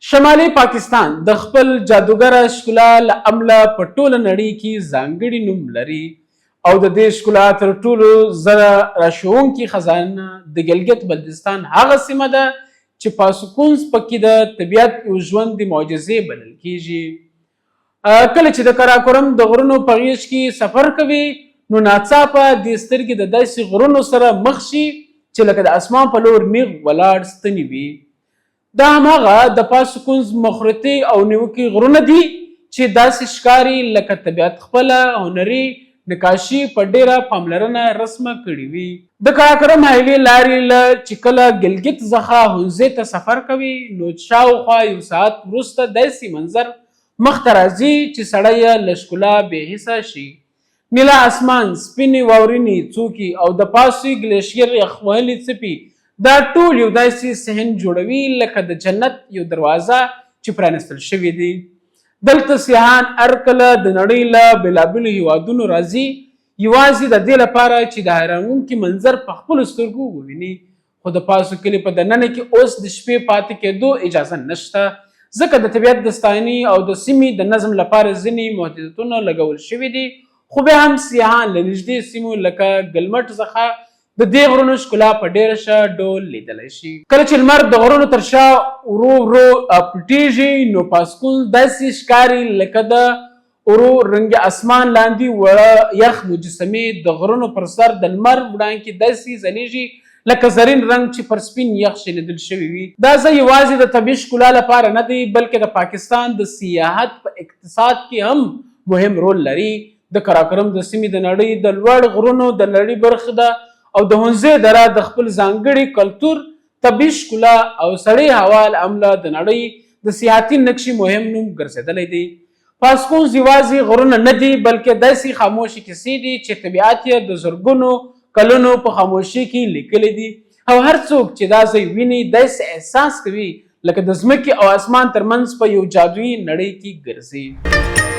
شمالي پاکستان د خپل جادوګره ښکلا له امله په ټوله نړۍ کې ځانګړي نوم لري او د دې ښکلا تر ټولو زره راښوونکې خزانه د ګلګت بلتستان هغه سیمه ده چې پاسکونز پکې د طبیعت یو ژوندۍ معجزې بلل کیږي. کله چې د کراکورم د غرونو په غیږ کې سفر کوي نو ناڅاپه دې سترګې د داسې غرونو سره مخ شي چې لکه د اسمان په لور میغ ولاړ ستنې وي. دا هماغه د پاسکونز مخورتي او نیوکي غرونه دي چې داسې ښکاري لکه طبیعت خپله هنري نقاشي په ډیره پاملرنه رسمه کړې وي. د کراکرم هایوې لارې له چې کله ګلګت څخه هونزې ته سفر کوي نو شاوخوا یو ساعت وروسته داسې منظر مخته راځي چې سړی یې له ښکلا بې حسه شي. نیله اسمان، سپینې واورینې څوکې او د پاسوي ګلیشیر یخ وهلي څپې دا ټول یو داسې صحن جوړوي لکه د جنت یو دروازه چې پرانستل شوې دي. دلته سیاحان هر کله د نړۍ له بېلابېلو هیوادونو راځي یوازې د دې لپاره چې د حیرانوونکي منظر په خپلو سترګو وویني. خو د پاسو کلي په دننه کې اوس د شپې پاتې کېدو اجازه نشته ځکه د طبیعت د ستاینې او د سیمې د نظم لپاره ځینې محدودیتونه لګول شوي دي. خو بیا هم سیاحان له نږدې سیمو لکه ګلمټ څخه د دې غرونو ښکلا په ډېره ښه ډول لیدلی شي. کله چې لمر د غرونو تر شا ورو ورو پټېږي نو پاسکونز داسې ښکاري لکه د ورو رنګ اسمان لاندې وړه یخ مجسمې د غرونو پر سر د لمر وړانګې داسې ځلیږي لکه زرین رنګ چې پر سپین یخ شیندل شوي وي. دا ځای یوازې د طبیعي ښکلا لپاره نه دی بلکې د پاکستان د سیاحت په اقتصاد کې هم مهم رول لري. د کراکرم د سیمې د نړۍ د لوړ غرونو د لړۍ برخه ده او د هونزې دره د خپل ځانګړي کلتور، طبیعي ښکلا او سړې هوا له امله د نړۍ د سیاحتي نقشې مهم نوم ګرځېدلی دی. پاسکونز یوازې غرونه نه دي بلکې داسې خاموشې کیسې دي چې طبیعت یې د زرګونو کلونو په خاموشۍ کې لیکلی دي او هر څوک چې دا ځای ویني داسې احساس کوي لکه د ځمکې او اسمان ترمنځ په یو جادویي نړۍ کې ګرځي.